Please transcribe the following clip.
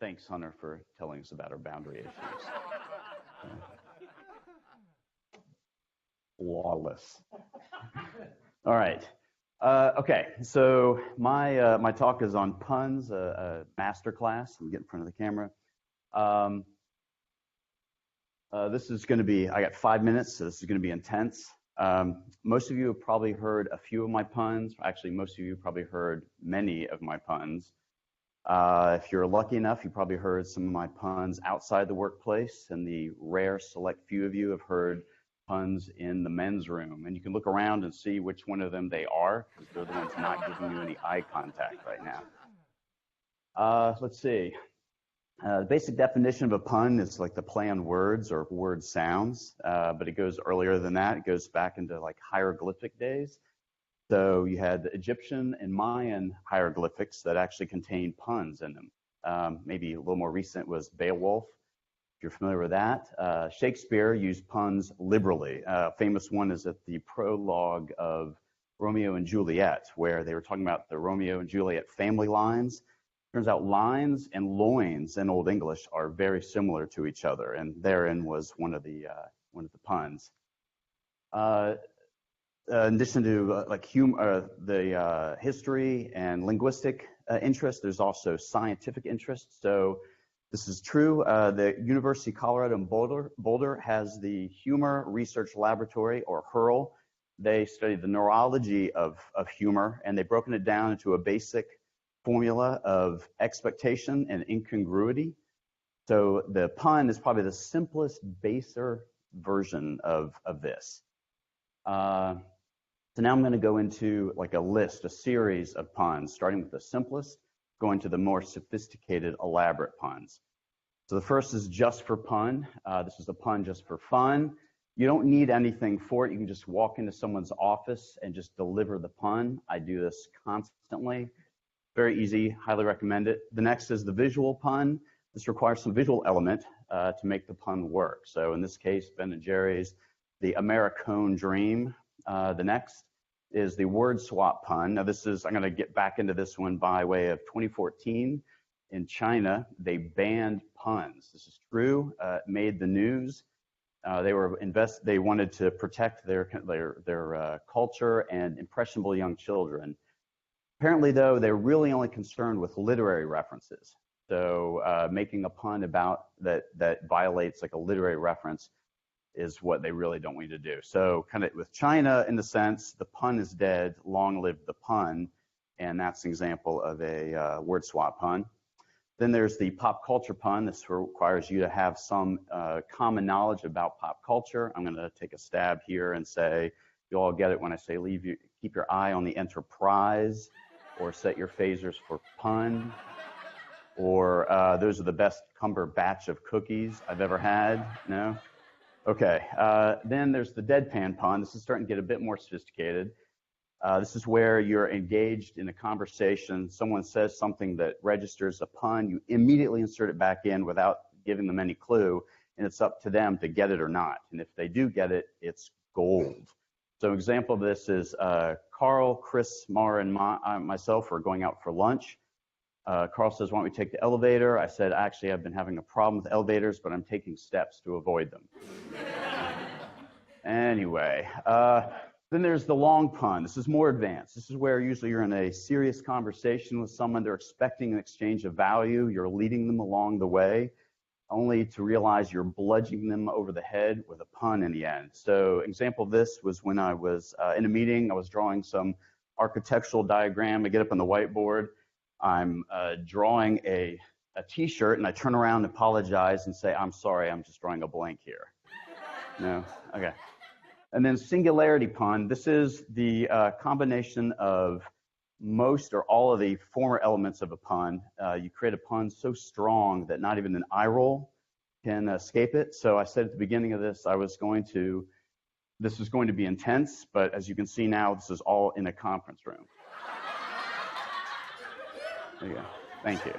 Thanks, Hunter, for telling us about our boundary issues. Flawless. All right. Okay, so my talk is on puns, a master class. Let me get in front of the camera. This is going to be, I got 5 minutes, so this is going to be intense. Most of you have probably heard a few of my puns. Actually, most of you probably heard many of my puns. If you're lucky enough, you probably heard some of my puns outside the workplace, and the rare select few of you have heard puns in the men's room. And you can look around and see which one of them they are, because they're the ones not giving you any eye contact right now. Let's see. The basic definition of a pun is like the play on words or word sounds, but it goes earlier than that. It goes back into like hieroglyphic days. So you had the Egyptian and Mayan hieroglyphics that actually contained puns in them. Maybe a little more recent was Beowulf, if you're familiar with that. Shakespeare used puns liberally. Famous one is at the prologue of Romeo and Juliet, where they were talking about the Romeo and Juliet family lines. Turns out lines and loins in Old English are very similar to each other, and therein was one of the puns. In addition to the history and linguistic interest, there's also scientific interest. So this is true. The University of Colorado in Boulder has the Humor Research Laboratory, or HURL. They study the neurology of humor, and they've broken it down into a basic formula of expectation and incongruity. So the pun is probably the simplest, baser version of this. So now I'm going to go into like a list, a series of puns, starting with the simplest, going to the more sophisticated, elaborate puns. So the first is just for pun. This is a pun just for fun. You don't need anything for it. You can just walk into someone's office and just deliver the pun. I do this constantly. Very easy, highly recommend it. The next is the visual pun. This requires some visual element to make the pun work. So in this case, Ben & Jerry's, the Americone Dream. The next is the word swap pun. Now this is, I'm going to get back into this one by way of 2014. In China, they banned puns. This is true. It made the news. They wanted to protect their culture and impressionable young children. Apparently, though, they're really only concerned with literary references. So making a pun about that violates like a literary reference is what they really don't want you to do. So kind of with China, in the sense, the pun is dead, long live the pun, and that's an example of a word swap pun. Then there's the pop culture pun. This requires you to have some common knowledge about pop culture. I'm going to take a stab here and say, you all get it when I say keep your eye on the Enterprise, or set your phasers for pun, or those are the best Cumberbatch of cookies I've ever had. No? Okay, then there's the Deadpan Pun. This is starting to get a bit more sophisticated. This is where you're engaged in a conversation. Someone says something that registers a pun. You immediately insert it back in without giving them any clue, and it's up to them to get it or not. And if they do get it, it's gold. So an example of this is Carl, Chris, Mara, and myself are going out for lunch. Carl says, why don't we take the elevator? I said, actually, I've been having a problem with elevators, but I'm taking steps to avoid them. Anyway, then there's the long pun. This is more advanced. This is where usually you're in a serious conversation with someone. They're expecting an exchange of value. You're leading them along the way, only to realize you're bludgeoning them over the head with a pun in the end. So example of this was when I was in a meeting. I was drawing some architectural diagram. I get up on the whiteboard. I'm drawing a T-shirt, and I turn around and apologize and say, I'm sorry, I'm just drawing a blank here. No? Okay. And then Singularity Pun. This is the combination of most or all of the former elements of a pun. You create a pun so strong that not even an eye roll can escape it. So I said at the beginning of this, this is going to be intense, but as you can see now, this is all in a conference room. There you go. Thank you.